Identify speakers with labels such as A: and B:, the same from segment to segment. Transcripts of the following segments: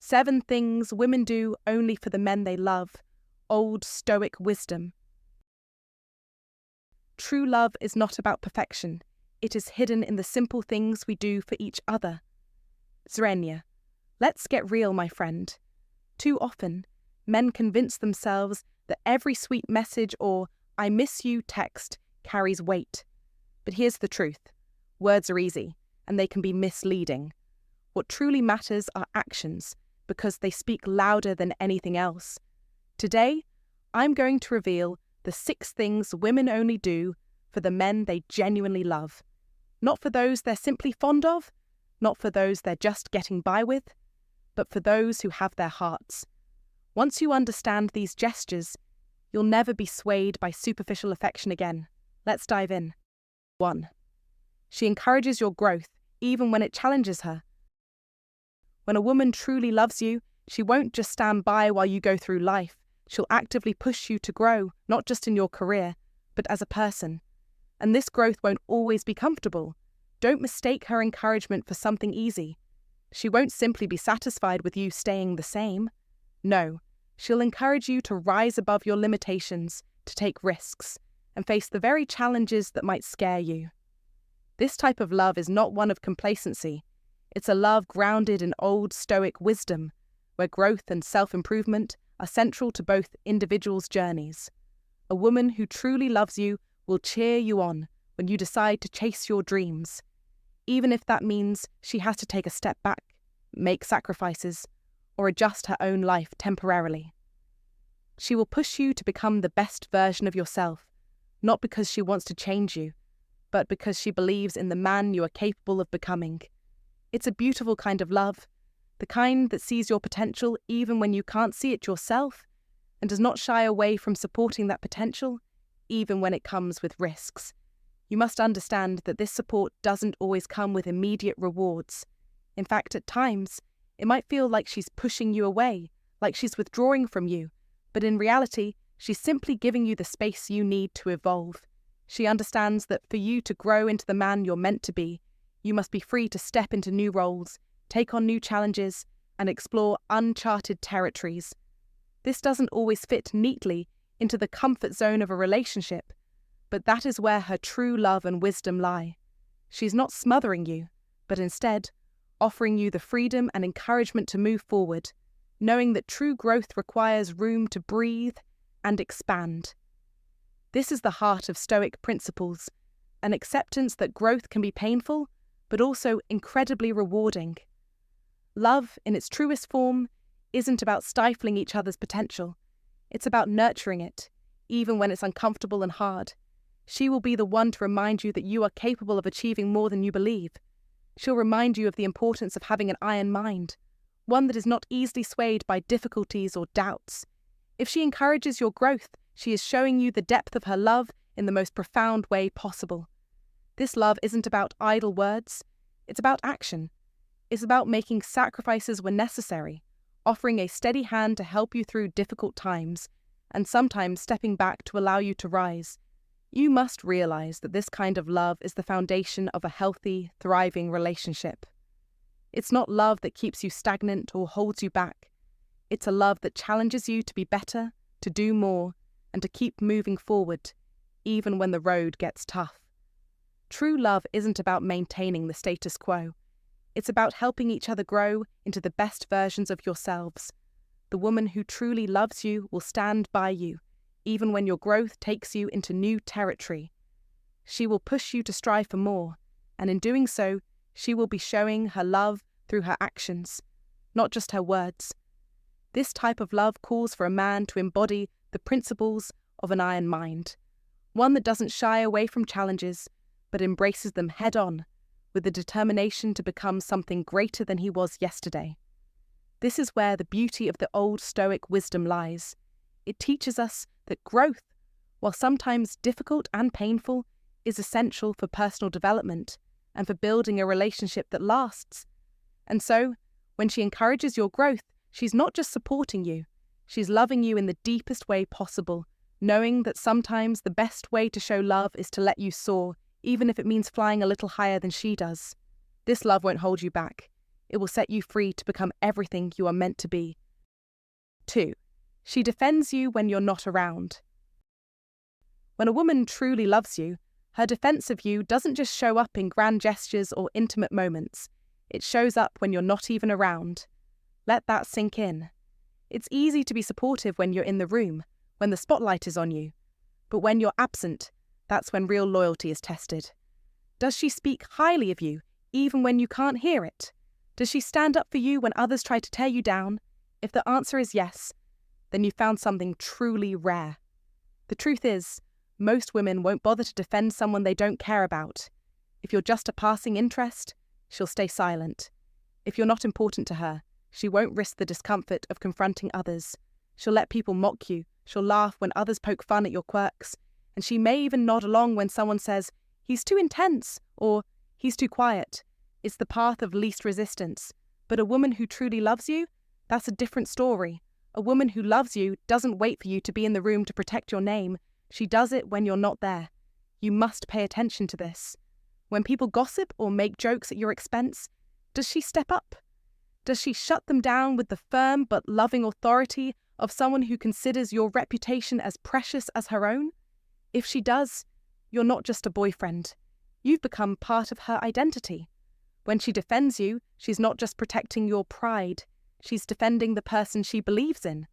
A: 7 things women do only for the men they love. Old Stoic wisdom. True love is not about perfection. It is hidden in the simple things we do for each other. Zrenia. Let's get real, my friend. Too often, men convince themselves that every sweet message or "I miss you" text carries weight. But here's the truth. Words are easy, and they can be misleading. What truly matters are actions, because they speak louder than anything else. Today, I'm going to reveal the 6 things women only do for the men they genuinely love. Not for those they're simply fond of, not for those they're just getting by with, but for those who have their hearts. Once you understand these gestures, you'll never be swayed by superficial affection again. Let's dive in. 1. She encourages your growth, even when it challenges her. When a woman truly loves you, she won't just stand by while you go through life. She'll actively push you to grow, not just in your career, but as a person. And this growth won't always be comfortable. Don't mistake her encouragement for something easy. She won't simply be satisfied with you staying the same. No, she'll encourage you to rise above your limitations, to take risks, and face the very challenges that might scare you. This type of love is not one of complacency. It's a love grounded in old Stoic wisdom, where growth and self-improvement are central to both individuals' journeys. A woman who truly loves you will cheer you on when you decide to chase your dreams, even if that means she has to take a step back, make sacrifices, or adjust her own life temporarily. She will push you to become the best version of yourself, not because she wants to change you, but because she believes in the man you are capable of becoming. It's a beautiful kind of love, the kind that sees your potential even when you can't see it yourself, and does not shy away from supporting that potential, even when it comes with risks. You must understand that this support doesn't always come with immediate rewards. In fact, at times, it might feel like she's pushing you away, like she's withdrawing from you, but in reality, she's simply giving you the space you need to evolve. She understands that for you to grow into the man you're meant to be, you must be free to step into new roles, take on new challenges, and explore uncharted territories. This doesn't always fit neatly into the comfort zone of a relationship, but that is where her true love and wisdom lie. She's not smothering you, but instead offering you the freedom and encouragement to move forward, knowing that true growth requires room to breathe and expand. This is the heart of Stoic principles, an acceptance that growth can be painful, but also incredibly rewarding. Love, in its truest form, isn't about stifling each other's potential. It's about nurturing it, even when it's uncomfortable and hard. She will be the one to remind you that you are capable of achieving more than you believe. She'll remind you of the importance of having an iron mind, one that is not easily swayed by difficulties or doubts. If she encourages your growth, she is showing you the depth of her love in the most profound way possible. This love isn't about idle words, it's about action. It's about making sacrifices when necessary, offering a steady hand to help you through difficult times, and sometimes stepping back to allow you to rise. You must realize that this kind of love is the foundation of a healthy, thriving relationship. It's not love that keeps you stagnant or holds you back. It's a love that challenges you to be better, to do more, and to keep moving forward, even when the road gets tough. True love isn't about maintaining the status quo. It's about helping each other grow into the best versions of yourselves. The woman who truly loves you will stand by you, even when your growth takes you into new territory. She will push you to strive for more, and in doing so, she will be showing her love through her actions, not just her words. This type of love calls for a man to embody the principles of an iron mind, one that doesn't shy away from challenges, but embraces them head-on, with the determination to become something greater than he was yesterday. This is where the beauty of the old Stoic wisdom lies. It teaches us that growth, while sometimes difficult and painful, is essential for personal development and for building a relationship that lasts. And so, when she encourages your growth, she's not just supporting you, she's loving you in the deepest way possible, knowing that sometimes the best way to show love is to let you soar, even if it means flying a little higher than she does. This love won't hold you back. It will set you free to become everything you are meant to be. 2. She defends you when you're not around. When a woman truly loves you, her defense of you doesn't just show up in grand gestures or intimate moments. It shows up when you're not even around. Let that sink in. It's easy to be supportive when you're in the room, when the spotlight is on you. But when you're absent, that's when real loyalty is tested. Does she speak highly of you, even when you can't hear it? Does she stand up for you when others try to tear you down? If the answer is yes, then you found something truly rare. The truth is, most women won't bother to defend someone they don't care about. If you're just a passing interest, she'll stay silent. If you're not important to her, she won't risk the discomfort of confronting others. She'll let people mock you. She'll laugh when others poke fun at your quirks. And she may even nod along when someone says, "He's too intense," or "He's too quiet." It's the path of least resistance. But a woman who truly loves you, that's a different story. A woman who loves you doesn't wait for you to be in the room to protect your name. She does it when you're not there. You must pay attention to this. When people gossip or make jokes at your expense, does she step up? Does she shut them down with the firm but loving authority of someone who considers your reputation as precious as her own? If she does, you're not just a boyfriend. You've become part of her identity. When she defends you, she's not just protecting your pride. She's defending the person she believes in.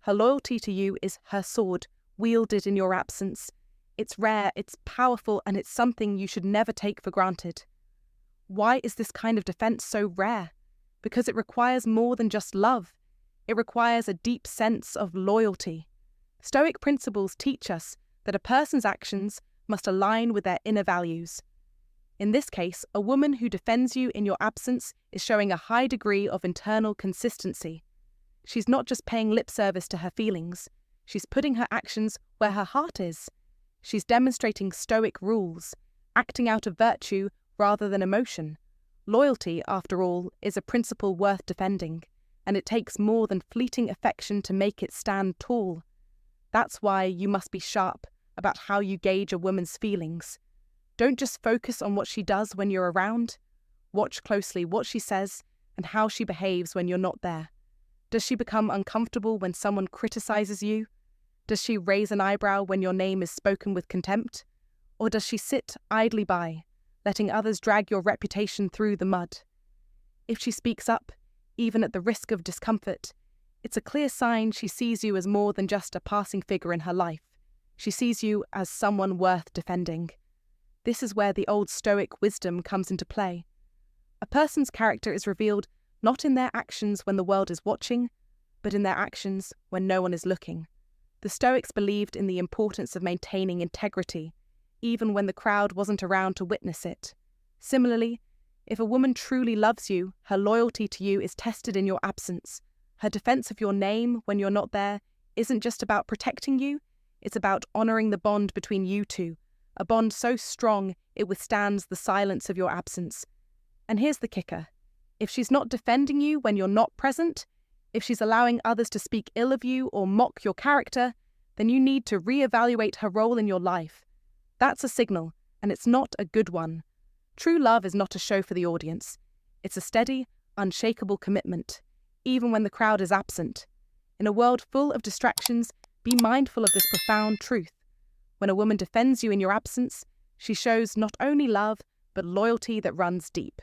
A: Her loyalty to you is her sword, wielded in your absence. It's rare, it's powerful, and it's something you should never take for granted. Why is this kind of defense so rare? Because it requires more than just love. It requires a deep sense of loyalty. Stoic principles teach us that a person's actions must align with their inner values. In this case, a woman who defends you in your absence is showing a high degree of internal consistency. She's not just paying lip service to her feelings. She's putting her actions where her heart is. She's demonstrating Stoic rules, acting out of virtue rather than emotion. Loyalty, after all, is a principle worth defending, and it takes more than fleeting affection to make it stand tall. That's why you must be sharp about how you gauge a woman's feelings. Don't just focus on what she does when you're around. Watch closely what she says and how she behaves when you're not there. Does she become uncomfortable when someone criticizes you? Does she raise an eyebrow when your name is spoken with contempt? Or does she sit idly by, letting others drag your reputation through the mud? If she speaks up, even at the risk of discomfort, it's a clear sign she sees you as more than just a passing figure in her life. She sees you as someone worth defending. This is where the old Stoic wisdom comes into play. A person's character is revealed not in their actions when the world is watching, but in their actions when no one is looking. The Stoics believed in the importance of maintaining integrity, even when the crowd wasn't around to witness it. Similarly, if a woman truly loves you, her loyalty to you is tested in your absence. Her defense of your name when you're not there isn't just about protecting you, it's about honoring the bond between you two, a bond so strong it withstands the silence of your absence. And here's the kicker. If she's not defending you when you're not present, if she's allowing others to speak ill of you or mock your character, then you need to reevaluate her role in your life. That's a signal, and it's not a good one. True love is not a show for the audience. It's a steady, unshakable commitment, even when the crowd is absent. In a world full of distractions, be mindful of this profound truth. When a woman defends you in your absence, she shows not only love, but loyalty that runs deep.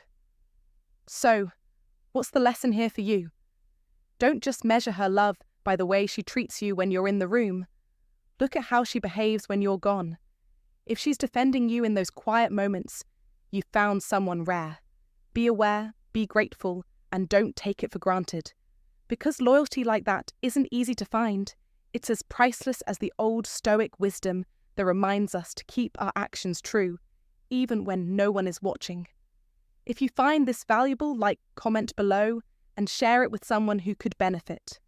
A: So, what's the lesson here for you? Don't just measure her love by the way she treats you when you're in the room. Look at how she behaves when you're gone. If she's defending you in those quiet moments, you've found someone rare. Be aware, be grateful, and don't take it for granted. Because loyalty like that isn't easy to find, it's as priceless as the old Stoic wisdom that reminds us to keep our actions true, even when no one is watching. If you find this valuable, comment below and share it with someone who could benefit.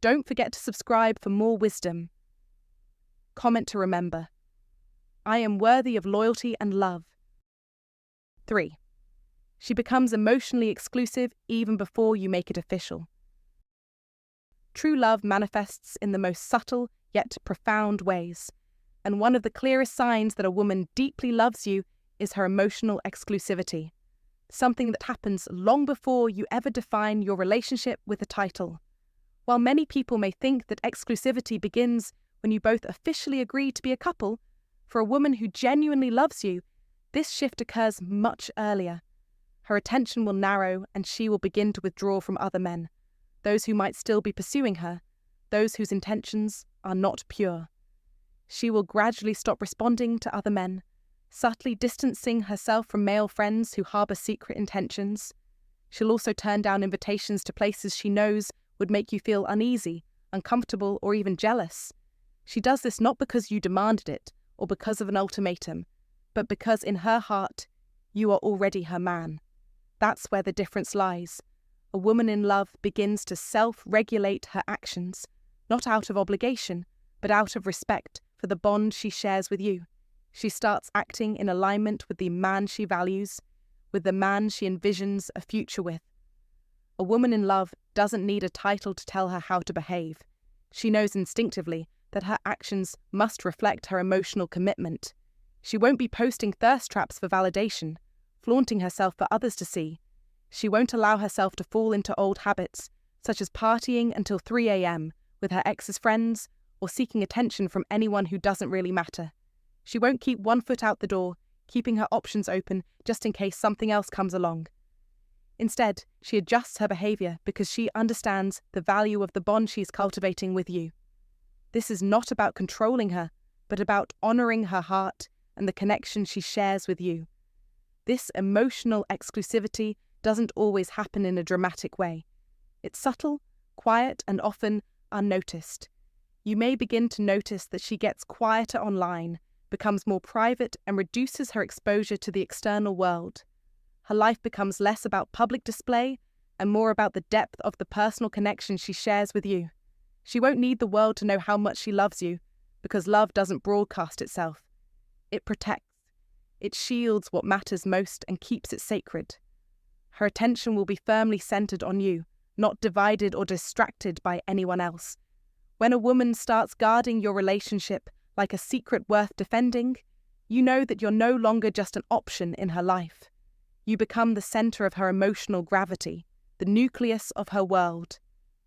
A: Don't forget to subscribe for more wisdom. Comment to remember. I am worthy of loyalty and love. 3. She becomes emotionally exclusive even before you make it official. True love manifests in the most subtle yet profound ways, and one of the clearest signs that a woman deeply loves you is her emotional exclusivity. something that happens long before you ever define your relationship with a title. While many people may think that exclusivity begins when you both officially agree to be a couple, for a woman who genuinely loves you, this shift occurs much earlier. Her attention will narrow and she will begin to withdraw from other men, those who might still be pursuing her, those whose intentions are not pure. She will gradually stop responding to other men, subtly distancing herself from male friends who harbour secret intentions. She'll also turn down invitations to places she knows would make you feel uneasy, uncomfortable, or even jealous. She does this not because you demanded it or because of an ultimatum, but because in her heart, you are already her man. That's where the difference lies. A woman in love begins to self-regulate her actions, not out of obligation, but out of respect for the bond she shares with you. She starts acting in alignment with the man she values, with the man she envisions a future with. A woman in love doesn't need a title to tell her how to behave. She knows instinctively that her actions must reflect her emotional commitment. She won't be posting thirst traps for validation, flaunting herself for others to see. She won't allow herself to fall into old habits, such as partying until 3 a.m. with her ex's friends or seeking attention from anyone who doesn't really matter. She won't keep one foot out the door, keeping her options open just in case something else comes along. Instead, she adjusts her behaviour because she understands the value of the bond she's cultivating with you. This is not about controlling her, but about honouring her heart and the connection she shares with you. This emotional exclusivity doesn't always happen in a dramatic way. It's subtle, quiet, and often unnoticed. You may begin to notice that she gets quieter online, becomes more private, and reduces her exposure to the external world. Her life becomes less about public display and more about the depth of the personal connection she shares with you. She won't need the world to know how much she loves you, because love doesn't broadcast itself. It protects. It shields what matters most and keeps it sacred. Her attention will be firmly centered on you, not divided or distracted by anyone else. When a woman starts guarding your relationship like a secret worth defending, you know that you're no longer just an option in her life. You become the center of her emotional gravity, the nucleus of her world.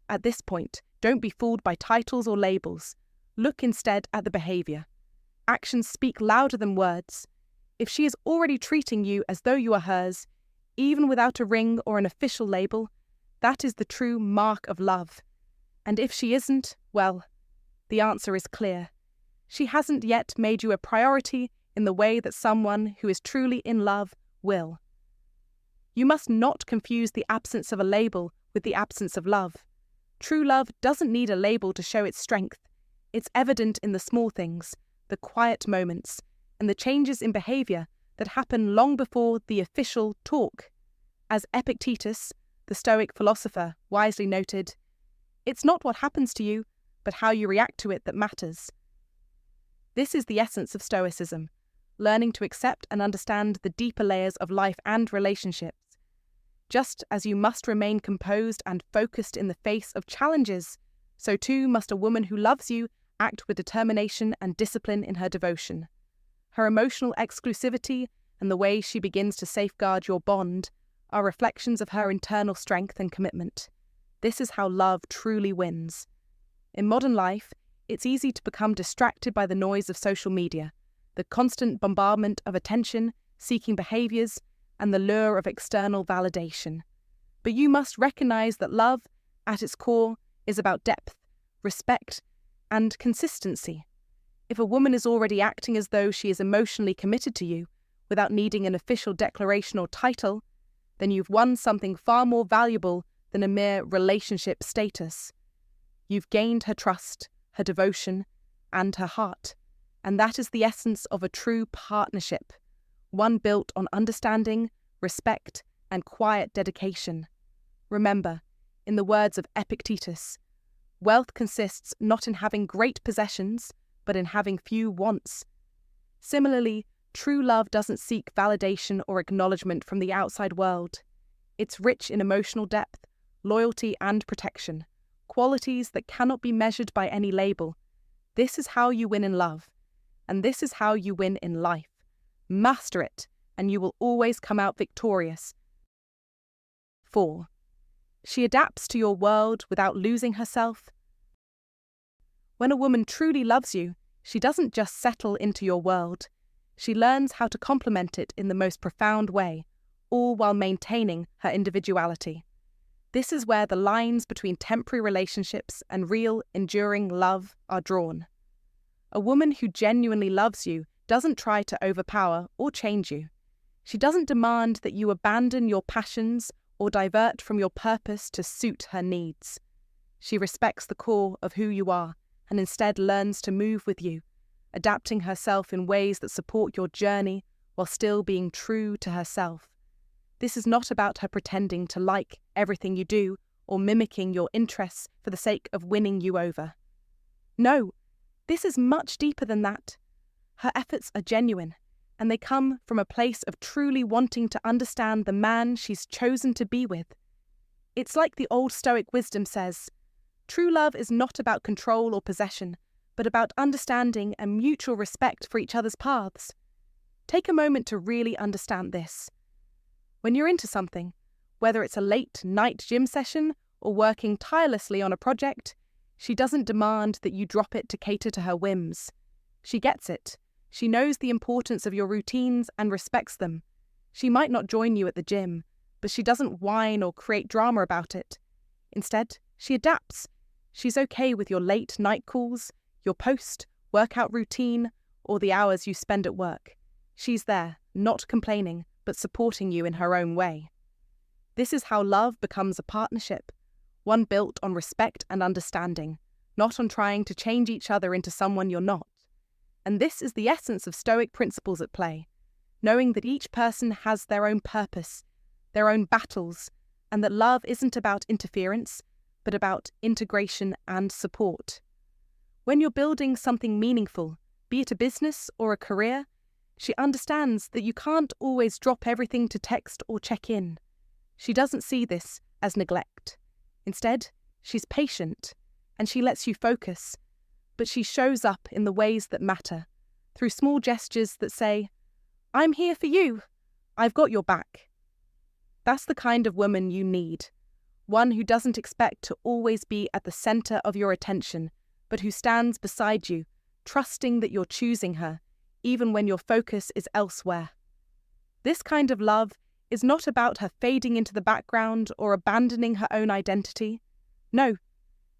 A: At this point, don't be fooled by titles or labels. Look instead at the behavior. Actions speak louder than words. If she is already treating you as though you are hers, even without a ring or an official label, that is the true mark of love. And if she isn't, well, the answer is clear. She hasn't yet made you a priority in the way that someone who is truly in love will. You must not confuse the absence of a label with the absence of love. True love doesn't need a label to show its strength. It's evident in the small things, the quiet moments, and the changes in behaviour that happen long before the official talk. As Epictetus, the Stoic philosopher, wisely noted, "It's not what happens to you, but how you react to it that matters." This is the essence of Stoicism, learning to accept and understand the deeper layers of life and relationships. Just as you must remain composed and focused in the face of challenges, so too must a woman who loves you act with determination and discipline in her devotion. Her emotional exclusivity and the way she begins to safeguard your bond are reflections of her internal strength and commitment. This is how love truly wins. In modern life, it's easy to become distracted by the noise of social media, the constant bombardment of attention-seeking behaviours, and the lure of external validation. But you must recognise that love, at its core, is about depth, respect, and consistency. If a woman is already acting as though she is emotionally committed to you, without needing an official declaration or title, then you've won something far more valuable than a mere relationship status. You've gained her trust, her devotion, and her heart. And that is the essence of a true partnership, one built on understanding, respect, and quiet dedication. Remember, in the words of Epictetus, wealth consists not in having great possessions, but in having few wants. Similarly, true love doesn't seek validation or acknowledgement from the outside world. It's rich in emotional depth, loyalty, and protection, qualities that cannot be measured by any label. This is how you win in love, and this is how you win in life. Master it, and you will always come out victorious, 4. She adapts to your world without losing herself. When a woman truly loves you, she doesn't just settle into your world. She learns how to complement it in the most profound way, all while maintaining her individuality. This is where the lines between temporary relationships and real, enduring love are drawn. A woman who genuinely loves you doesn't try to overpower or change you. She doesn't demand that you abandon your passions or divert from your purpose to suit her needs. She respects the core of who you are and instead learns to move with you, adapting herself in ways that support your journey while still being true to herself. This is not about her pretending to like everything you do or mimicking your interests for the sake of winning you over. No, this is much deeper than that. Her efforts are genuine, and they come from a place of truly wanting to understand the man she's chosen to be with. It's like the Old Stoic wisdom says, true love is not about control or possession, but about understanding and mutual respect for each other's paths. Take a moment to really understand this. When you're into something, whether it's a late night gym session or working tirelessly on a project, she doesn't demand that you drop it to cater to her whims. She gets it. She knows the importance of your routines and respects them. She might not join you at the gym, but she doesn't whine or create drama about it. Instead, she adapts. She's okay with your late night calls, your post-workout routine, or the hours you spend at work. She's there, not complaining, but supporting you in her own way. This is how love becomes a partnership, one built on respect and understanding, not on trying to change each other into someone you're not. And this is the essence of Stoic principles at play, knowing that each person has their own purpose, their own battles, and that love isn't about interference, but about integration and support. When you're building something meaningful, be it a business or a career, she understands that you can't always drop everything to text or check in. She doesn't see this as neglect. Instead, she's patient, and she lets you focus, but she shows up in the ways that matter, through small gestures that say, I'm here for you, I've got your back. That's the kind of woman you need, one who doesn't expect to always be at the center of your attention, but who stands beside you, trusting that you're choosing her, even when your focus is elsewhere. This kind of love is not about her fading into the background or abandoning her own identity. No,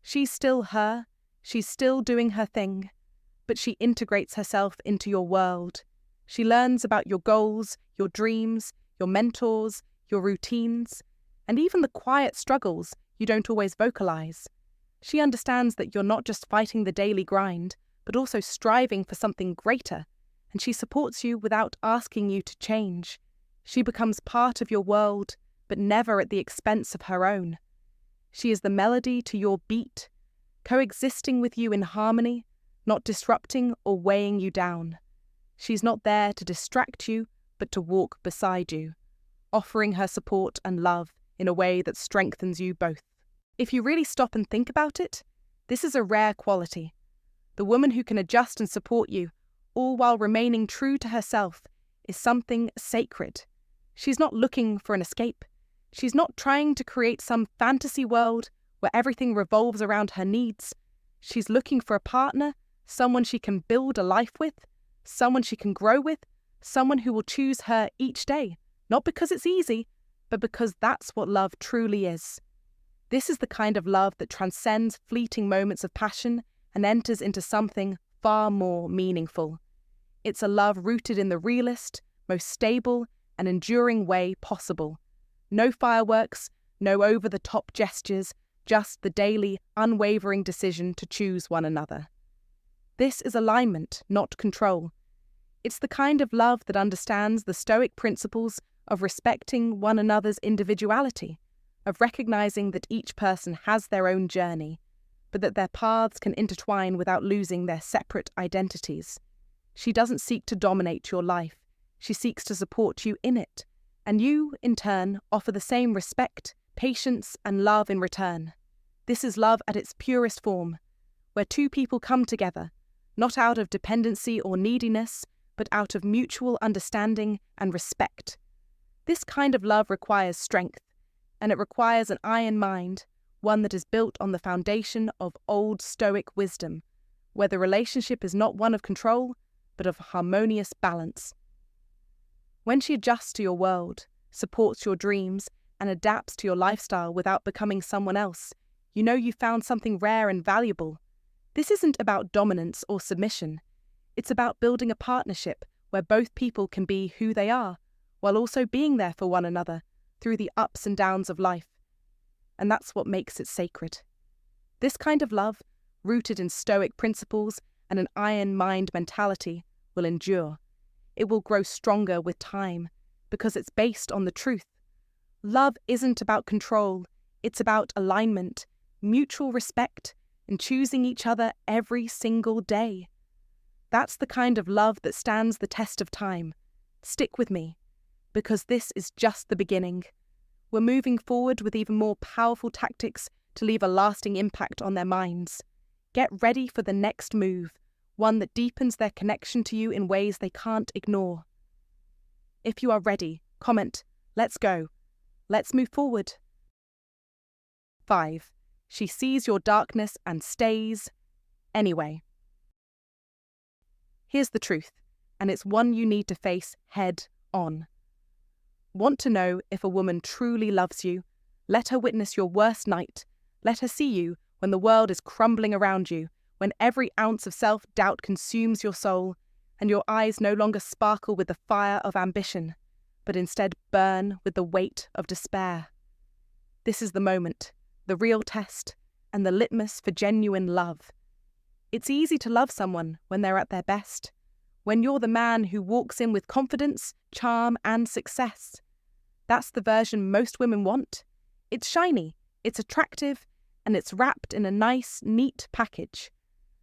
A: she's still her, she's still doing her thing, but she integrates herself into your world. She learns about your goals, your dreams, your mentors, your routines, and even the quiet struggles you don't always vocalize. She understands that you're not just fighting the daily grind, but also striving for something greater, and she supports you without asking you to change. She becomes part of your world, but never at the expense of her own. She is the melody to your beat, coexisting with you in harmony, not disrupting or weighing you down. She's not there to distract you, but to walk beside you, offering her support and love in a way that strengthens you both. If you really stop and think about it, this is a rare quality. The woman who can adjust and support you, all while remaining true to herself, is something sacred. She's not looking for an escape. She's not trying to create some fantasy world where everything revolves around her needs. She's looking for a partner, someone she can build a life with, someone she can grow with, someone who will choose her each day, not because it's easy, but because that's what love truly is. This is the kind of love that transcends fleeting moments of passion and enters into something far more meaningful. It's a love rooted in the realest, most stable, and enduring way possible. No fireworks, no over-the-top gestures, just the daily, unwavering decision to choose one another. This is alignment, not control. It's the kind of love that understands the Stoic principles of respecting one another's individuality, of recognizing that each person has their own journey, but that their paths can intertwine without losing their separate identities. She doesn't seek to dominate your life. She seeks to support you in it, and you, in turn, offer the same respect, patience, and love in return. This is love at its purest form, where two people come together, not out of dependency or neediness, but out of mutual understanding and respect. This kind of love requires strength. and it requires an iron mind, one that is built on the foundation of Old Stoic wisdom, where the relationship is not one of control, but of harmonious balance. When she adjusts to your world, supports your dreams, and adapts to your lifestyle without becoming someone else, you know you found something rare and valuable. This isn't about dominance or submission. It's about building a partnership where both people can be who they are, while also being there for one another through the ups and downs of life. And that's what makes it sacred. This kind of love, rooted in Stoic principles and an iron mind mentality, will endure. It will grow stronger with time, because it's based on the truth. Love isn't about control, it's about alignment, mutual respect, and choosing each other every single day. That's the kind of love that stands the test of time. Stick with me, because this is just the beginning. We're moving forward with even more powerful tactics to leave a lasting impact on their minds. Get ready for the next move, one that deepens their connection to you in ways they can't ignore. If you are ready, comment, "Let's go. Let's move forward." 5. She sees your darkness and stays anyway. Here's the truth, and it's one you need to face head on. Want to know if a woman truly loves you? Let her witness your worst night. Let her see you when the world is crumbling around you, when every ounce of self-doubt consumes your soul, and your eyes no longer sparkle with the fire of ambition, but instead burn with the weight of despair. This is the moment, the real test, and the litmus for genuine love. It's easy to love someone when they're at their best, when you're the man who walks in with confidence, charm, and success. That's the version most women want. It's shiny, it's attractive, and it's wrapped in a nice, neat package.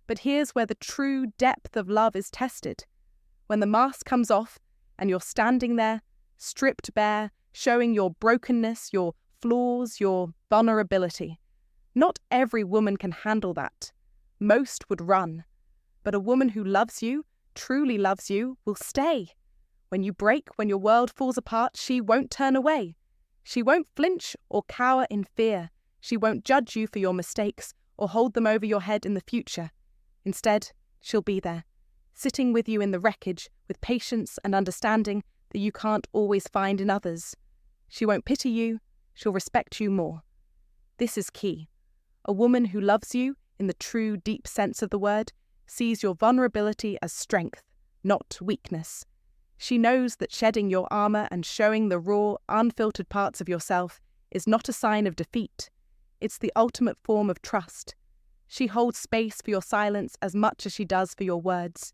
A: But here's where the true depth of love is tested. When the mask comes off and you're standing there, stripped bare, showing your brokenness, your flaws, your vulnerability. Not every woman can handle that. Most would run. But a woman who loves you, truly loves you, will stay. When you break, when your world falls apart, she won't turn away. She won't flinch or cower in fear. She won't judge you for your mistakes or hold them over your head in the future. Instead, she'll be there, sitting with you in the wreckage with patience and understanding that you can't always find in others. She won't pity you, she'll respect you more. This is key. A woman who loves you, in the true deep sense of the word, sees your vulnerability as strength, not weakness. She knows that shedding your armor and showing the raw, unfiltered parts of yourself is not a sign of defeat. It's the ultimate form of trust. She holds space for your silence as much as she does for your words.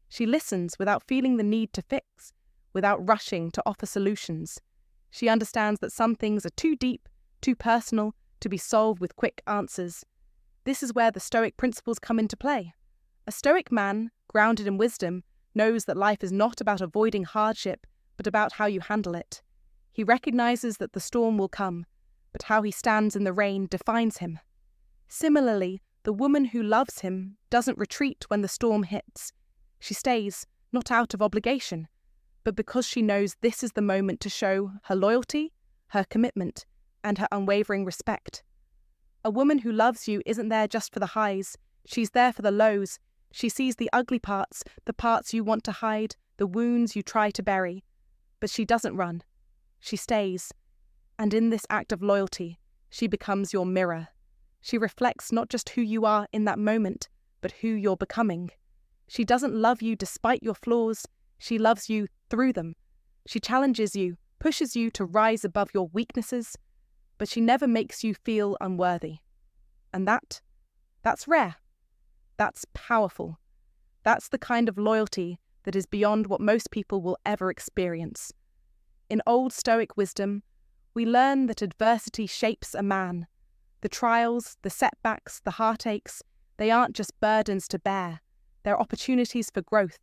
A: She listens without feeling the need to fix, without rushing to offer solutions. She understands that some things are too deep, too personal, to be solved with quick answers. This is where the Stoic principles come into play. A Stoic man, grounded in wisdom, knows that life is not about avoiding hardship, but about how you handle it. He recognizes that the storm will come, but how he stands in the rain defines him. Similarly, the woman who loves him doesn't retreat when the storm hits. She stays, not out of obligation, but because she knows this is the moment to show her loyalty, her commitment, and her unwavering respect. A woman who loves you isn't there just for the highs, she's there for the lows. She sees the ugly parts, the parts you want to hide, the wounds you try to bury. But she doesn't run. She stays. And in this act of loyalty, she becomes your mirror. She reflects not just who you are in that moment, but who you're becoming. She doesn't love you despite your flaws, she loves you through them. She challenges you, pushes you to rise above your weaknesses, but she never makes you feel unworthy. And that's rare. That's powerful. That's the kind of loyalty that is beyond what most people will ever experience. In Old Stoic wisdom, we learn that adversity shapes a man. The trials, the setbacks, the heartaches, they aren't just burdens to bear. They're opportunities for growth.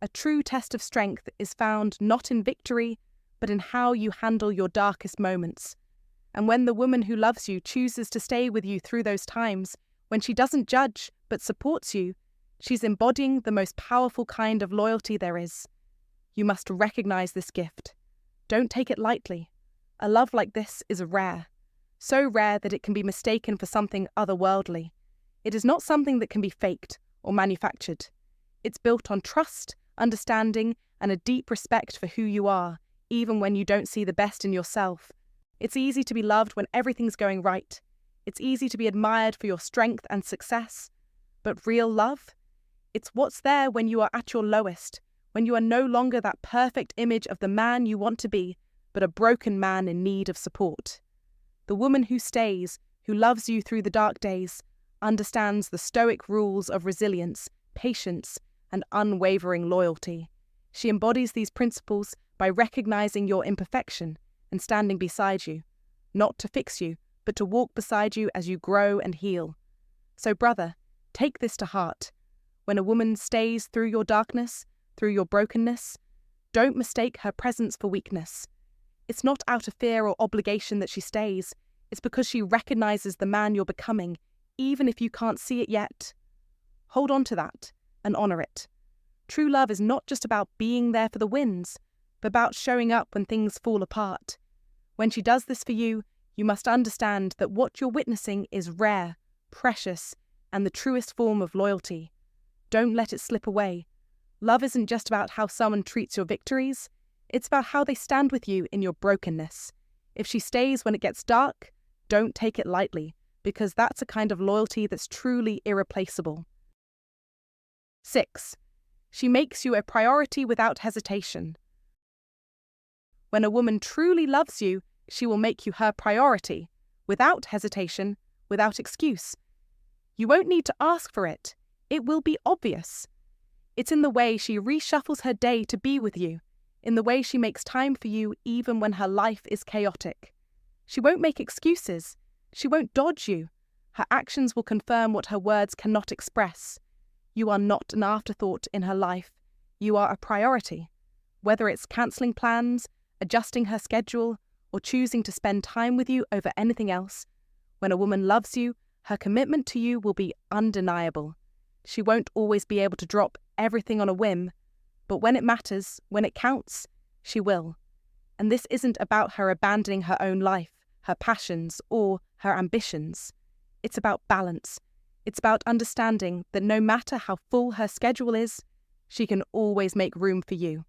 A: A true test of strength is found not in victory, but in how you handle your darkest moments. And when the woman who loves you chooses to stay with you through those times, when she doesn't judge but supports you, she's embodying the most powerful kind of loyalty there is. You must recognize this gift. Don't take it lightly. A love like this is rare, so rare that it can be mistaken for something otherworldly. It is not something that can be faked or manufactured. It's built on trust, understanding, and a deep respect for who you are, even when you don't see the best in yourself. It's easy to be loved when everything's going right. It's easy to be admired for your strength and success. But real love? It's what's there when you are at your lowest, when you are no longer that perfect image of the man you want to be, but a broken man in need of support. The woman who stays, who loves you through the dark days, understands the Stoic rules of resilience, patience, and unwavering loyalty. She embodies these principles by recognizing your imperfection and standing beside you, not to fix you, but to walk beside you as you grow and heal. So, brother, take this to heart. When a woman stays through your darkness, through your brokenness, don't mistake her presence for weakness. It's not out of fear or obligation that she stays. It's because she recognizes the man you're becoming, even if you can't see it yet. Hold on to that and honor it. True love is not just about being there for the wins, but about showing up when things fall apart. When she does this for you, you must understand that what you're witnessing is rare, precious, and the truest form of loyalty. Don't let it slip away. Love isn't just about how someone treats your victories, it's about how they stand with you in your brokenness. If she stays when it gets dark, don't take it lightly, because that's a kind of loyalty that's truly irreplaceable. 6. She makes you a priority without hesitation. When a woman truly loves you, she will make you her priority, without hesitation, without excuse. You won't need to ask for it. It will be obvious. It's in the way she reshuffles her day to be with you, in the way she makes time for you even when her life is chaotic. She won't make excuses. She won't dodge you. Her actions will confirm what her words cannot express. You are not an afterthought in her life. You are a priority. Whether it's cancelling plans, adjusting her schedule, or choosing to spend time with you over anything else, when a woman loves you, her commitment to you will be undeniable. She won't always be able to drop everything on a whim, but when it matters, when it counts, she will. And this isn't about her abandoning her own life, her passions, or her ambitions. It's about balance. It's about understanding that no matter how full her schedule is, she can always make room for you.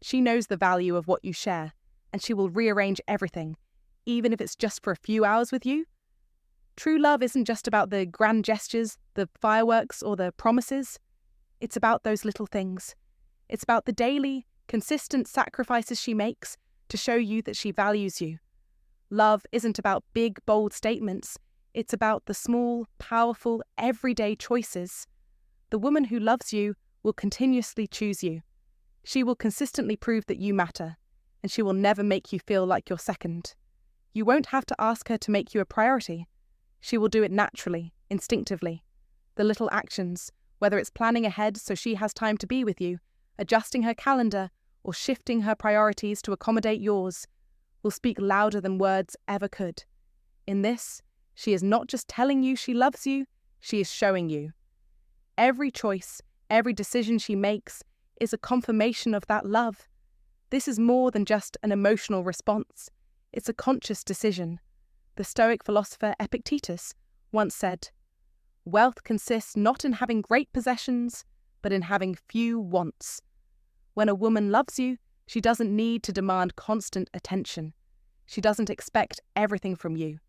A: She knows the value of what you share, and she will rearrange everything, even if it's just for a few hours with you. True love isn't just about the grand gestures, the fireworks, or the promises. It's about those little things. It's about the daily, consistent sacrifices she makes to show you that she values you. Love isn't about big, bold statements. It's about the small, powerful, everyday choices. The woman who loves you will continuously choose you. She will consistently prove that you matter, and she will never make you feel like you're second. You won't have to ask her to make you a priority. She will do it naturally, instinctively. The little actions, whether it's planning ahead so she has time to be with you, adjusting her calendar, or shifting her priorities to accommodate yours, will speak louder than words ever could. In this, she is not just telling you she loves you, she is showing you. Every choice, every decision she makes is a confirmation of that love. This is more than just an emotional response. It's a conscious decision. The Stoic philosopher Epictetus once said, "Wealth consists not in having great possessions, but in having few wants." When a woman loves you, she doesn't need to demand constant attention. She doesn't expect everything from you.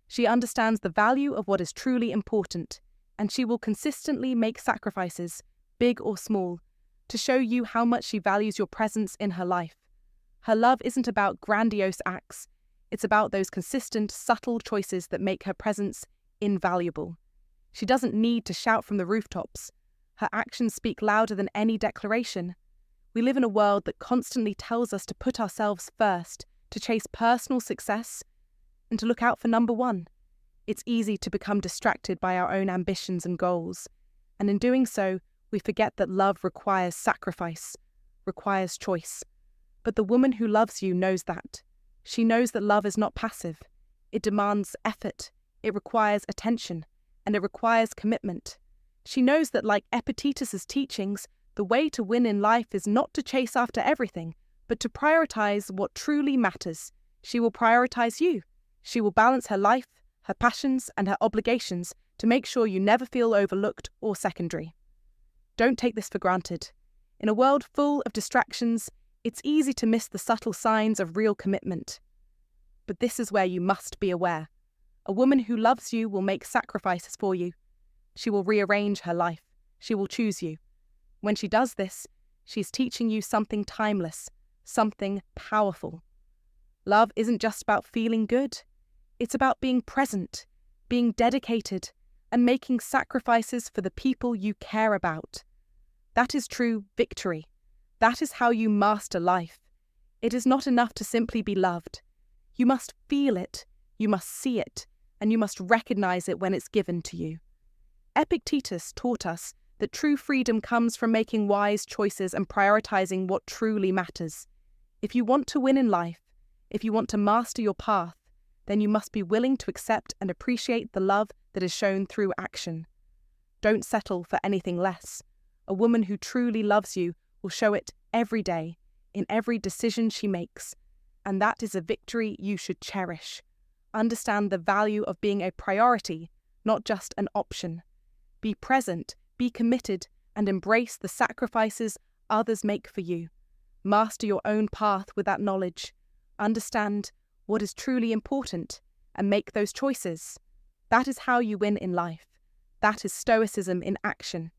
A: She understands the value of what is truly important, and she will consistently make sacrifices, big or small, to show you how much she values your presence in her life. Her love isn't about grandiose acts. It's about those consistent, subtle choices that make her presence invaluable. She doesn't need to shout from the rooftops. Her actions speak louder than any declaration. We live in a world that constantly tells us to put ourselves first, to chase personal success, and to look out for number one. It's easy to become distracted by our own ambitions and goals, and in doing so, we forget that love requires sacrifice, requires choice. But the woman who loves you knows that. She knows that love is not passive. It demands effort, it requires attention, and it requires commitment. She knows that, like Epictetus's teachings, the way to win in life is not to chase after everything, but to prioritize what truly matters. She will prioritize you. She will balance her life, her passions, and her obligations to make sure you never feel overlooked or secondary. Don't take this for granted. In a world full of distractions, it's easy to miss the subtle signs of real commitment. But this is where you must be aware. A woman who loves you will make sacrifices for you. She will rearrange her life. She will choose you. When she does this, she's teaching you something timeless, something powerful. Love isn't just about feeling good. It's about being present, being dedicated, and making sacrifices for the people you care about. That is true victory. That is how you master life. It is not enough to simply be loved. You must feel it, you must see it, and you must recognize it when it's given to you. Epictetus taught us that true freedom comes from making wise choices and prioritizing what truly matters. If you want to win in life, if you want to master your path, then you must be willing to accept and appreciate the love that is shown through action. Don't settle for anything less. A woman who truly loves you will show it every day, in every decision she makes, and that is a victory you should cherish. Understand the value of being a priority, not just an option. Be present, be committed, and embrace the sacrifices others make for you. Master your own path with that knowledge. Understand what is truly important and make those choices. That is how you win in life. That is Stoicism in action.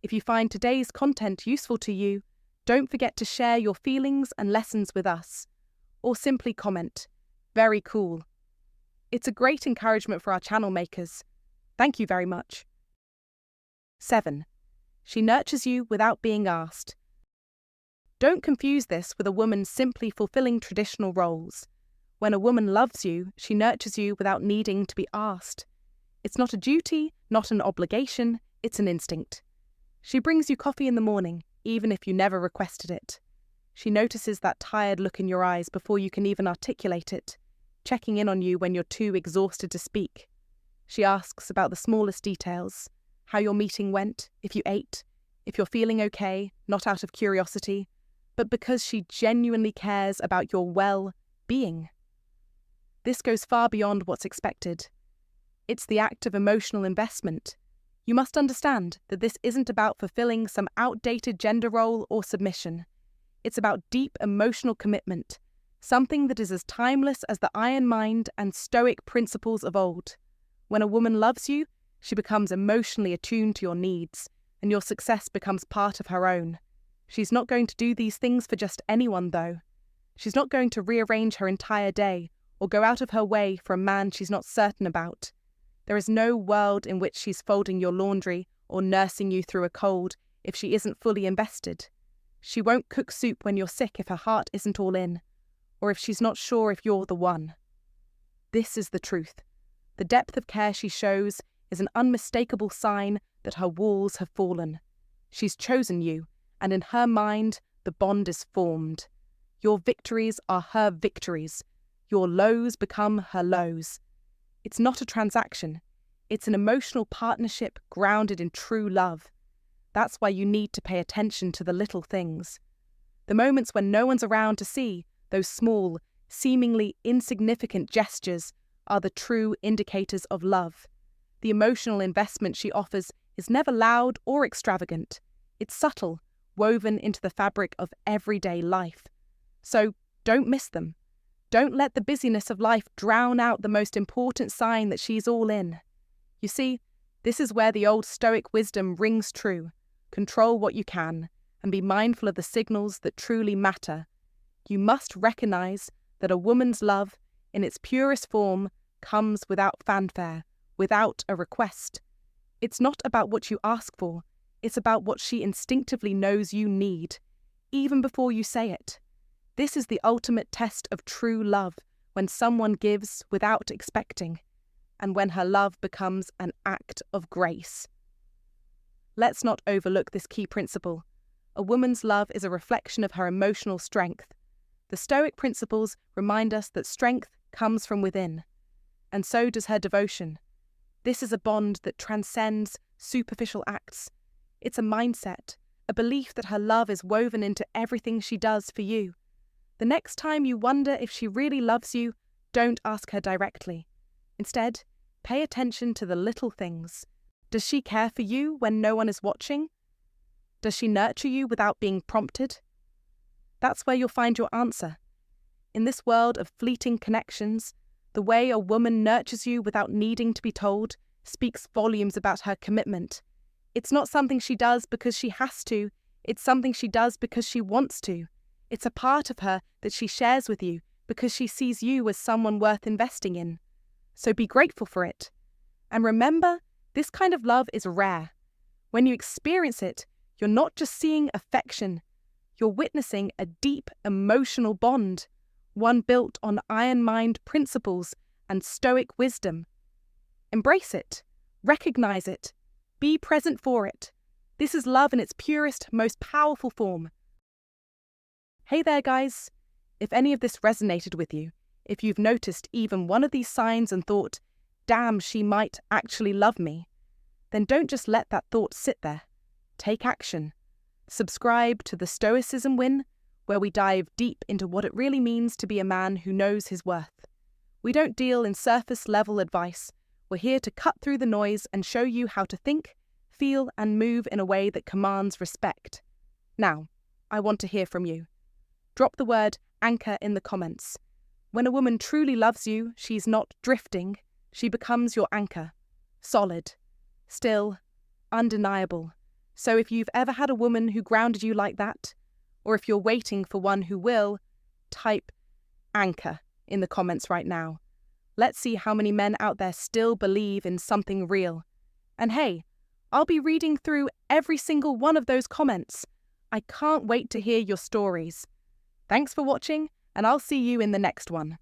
A: If you find today's content useful to you, don't forget to share your feelings and lessons with us, or simply comment, "Very cool." It's a great encouragement for our channel makers. Thank you very much. 7. She nurtures you without being asked. Don't confuse this with a woman simply fulfilling traditional roles. When a woman loves you, she nurtures you without needing to be asked. It's not a duty, not an obligation, it's an instinct. She brings you coffee in the morning, even if you never requested it. She notices that tired look in your eyes before you can even articulate it, checking in on you when you're too exhausted to speak. She asks about the smallest details, how your meeting went, if you ate, if you're feeling okay, not out of curiosity, but because she genuinely cares about your well-being. This goes far beyond what's expected. It's the act of emotional investment. You must understand that this isn't about fulfilling some outdated gender role or submission. It's about deep emotional commitment, something that is as timeless as the iron mind and Stoic principles of old. When a woman loves you, she becomes emotionally attuned to your needs, and your success becomes part of her own. She's not going to do these things for just anyone, though. She's not going to rearrange her entire day or go out of her way for a man she's not certain about. There is no world in which she's folding your laundry or nursing you through a cold if she isn't fully invested. She won't cook soup when you're sick if her heart isn't all in, or if she's not sure if you're the one. This is the truth. The depth of care she shows is an unmistakable sign that her walls have fallen. She's chosen you, and in her mind, the bond is formed. Your victories are her victories. Your lows become her lows. It's not a transaction. It's an emotional partnership grounded in true love. That's why you need to pay attention to the little things. The moments when no one's around to see, those small, seemingly insignificant gestures are the true indicators of love. The emotional investment she offers is never loud or extravagant. It's subtle, woven into the fabric of everyday life. So don't miss them. Don't let the busyness of life drown out the most important sign that she's all in. You see, this is where the old Stoic wisdom rings true. Control what you can, and be mindful of the signals that truly matter. You must recognize that a woman's love, in its purest form, comes without fanfare, without a request. It's not about what you ask for, it's about what she instinctively knows you need, even before you say it. This is the ultimate test of true love, when someone gives without expecting, and when her love becomes an act of grace. Let's not overlook this key principle. A woman's love is a reflection of her emotional strength. The Stoic principles remind us that strength comes from within, and so does her devotion. This is a bond that transcends superficial acts. It's a mindset, a belief that her love is woven into everything she does for you. The next time you wonder if she really loves you, don't ask her directly. Instead, pay attention to the little things. Does she care for you when no one is watching? Does she nurture you without being prompted? That's where you'll find your answer. In this world of fleeting connections, the way a woman nurtures you without needing to be told speaks volumes about her commitment. It's not something she does because she has to, it's something she does because she wants to. It's a part of her that she shares with you because she sees you as someone worth investing in. So be grateful for it. And remember, this kind of love is rare. When you experience it, you're not just seeing affection, you're witnessing a deep emotional bond, one built on iron mind principles and Stoic wisdom. Embrace it, recognize it, be present for it. This is love in its purest, most powerful form. Hey there, guys. If any of this resonated with you, if you've noticed even one of these signs and thought, damn, she might actually love me, then don't just let that thought sit there. Take action. Subscribe to the Stoicism Win, where we dive deep into what it really means to be a man who knows his worth. We don't deal in surface-level advice. We're here to cut through the noise and show you how to think, feel, and move in a way that commands respect. Now, I want to hear from you. Drop the word anchor in the comments. When a woman truly loves you, she's not drifting, she becomes your anchor. Solid, still, undeniable. So if you've ever had a woman who grounded you like that, or if you're waiting for one who will, type anchor in the comments right now. Let's see how many men out there still believe in something real. And hey, I'll be reading through every single one of those comments. I can't wait to hear your stories. Thanks for watching, and I'll see you in the next one.